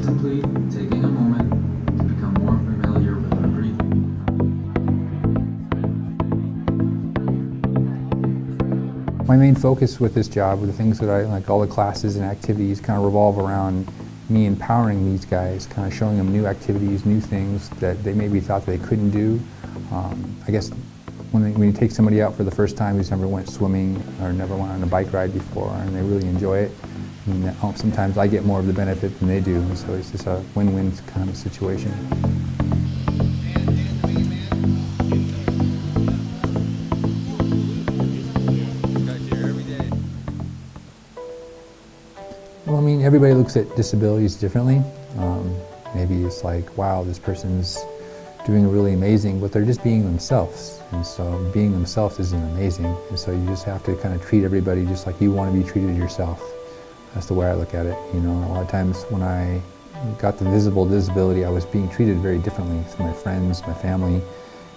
simply taking a moment to become more familiar with our breathing. My main focus with this job, or the things that I like, all the classes and activities kind of revolve around me empowering these guys, kind of showing them new activities, new things that they maybe thought they couldn't do. I guess when you take somebody out for the first time who's never went swimming or never went on a bike ride before and they really enjoy it, and sometimes I get more of the benefit than they do, and so it's just a win-win kind of situation. Well, I mean, everybody looks at disabilities differently. Maybe it's like, wow, this person's doing really amazing, but they're just being themselves. And so being themselves isn't amazing. And so you just have to kind of treat everybody just like you want to be treated yourself. That's the way I look at it. You know, a lot of times when I got the visible disability, I was being treated very differently from my friends, my family.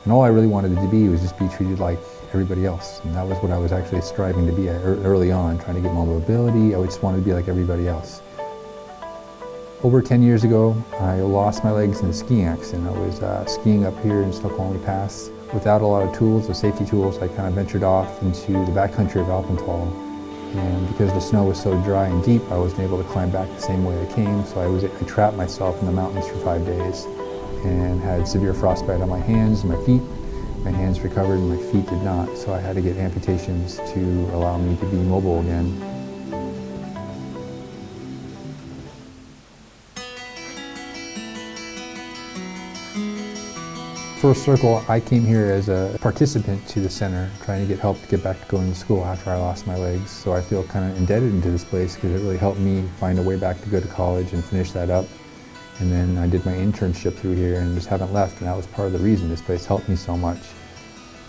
And all I really wanted to be was just be treated like everybody else. And that was what I was actually striving to be early on, trying to get more mobility. I just wanted to be like everybody else. Over 10 years ago, I lost my legs in a skiing accident. I was skiing up here in Snoqualmie Pass. Without a lot of tools, the safety tools, I kind of ventured off into the backcountry of Alpental. And because the snow was so dry and deep, I wasn't able to climb back the same way I came. So I trapped myself in the mountains for 5 days and had severe frostbite on my hands and my feet. My hands recovered and my feet did not. So I had to get amputations to allow me to be mobile again. First Circle, I came here as a participant to the center, trying to get help to get back to going to school after I lost my legs. So I feel kind of indebted into this place because it really helped me find a way back to go to college and finish that up. And then I did my internship through here and just haven't left, and that was part of the reason this place helped me so much.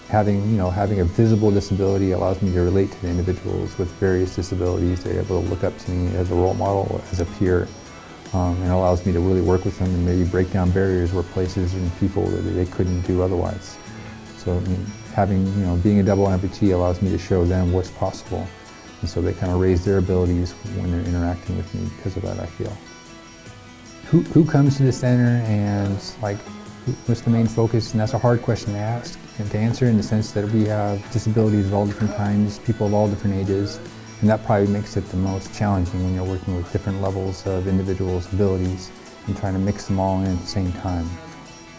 Having a visible disability allows me to relate to the individuals with various disabilities. They're able to look up to me as a role model, as a peer. And allows me to really work with them and maybe break down barriers where places and people that they couldn't do otherwise. So I mean, being a double amputee allows me to show them what's possible. And so they kind of raise their abilities when they're interacting with me because of that, I feel. Who comes to the center and what's the main focus? And that's a hard question to ask and to answer, in the sense that we have disabilities of all different kinds, people of all different ages. And that probably makes it the most challenging when you're working with different levels of individuals' abilities and trying to mix them all in at the same time.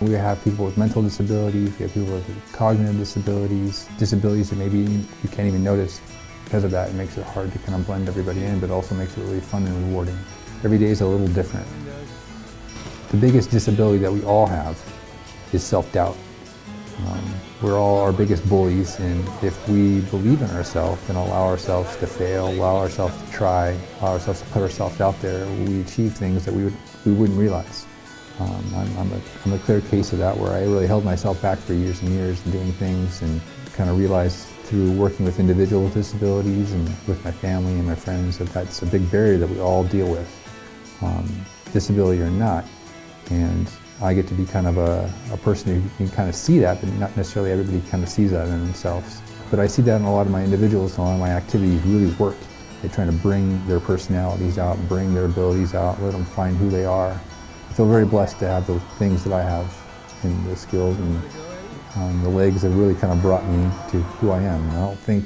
We have people with mental disabilities, we have people with cognitive disabilities, disabilities that maybe you can't even notice. Because of that, it makes it hard to kind of blend everybody in, but also makes it really fun and rewarding. Every day is a little different. The biggest disability that we all have is self-doubt. We're all our biggest bullies, and if we believe in ourselves and allow ourselves to fail, allow ourselves to try, allow ourselves to put ourselves out there, we achieve things that we wouldn't realize. I'm a clear case of that, where I really held myself back for years and years doing things, and kind of realized through working with individuals with disabilities and with my family and my friends that that's a big barrier that we all deal with, disability or not. And I get to be kind of a person who can kind of see that, but not necessarily everybody kind of sees that in themselves. But I see that in a lot of my individuals, and a lot of my activities really work. They're trying to bring their personalities out, bring their abilities out, let them find who they are. I feel very blessed to have the things that I have, and the skills and the legs that really kind of brought me to who I am. And I don't think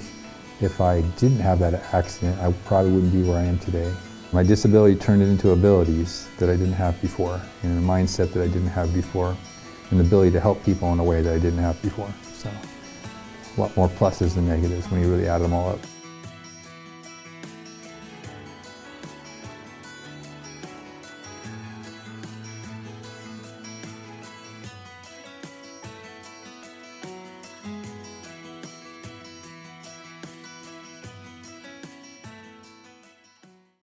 if I didn't have that accident, I probably wouldn't be where I am today. My disability turned it into abilities that I didn't have before, and a mindset that I didn't have before, and the ability to help people in a way that I didn't have before. So a lot more pluses than negatives when you really add them all up.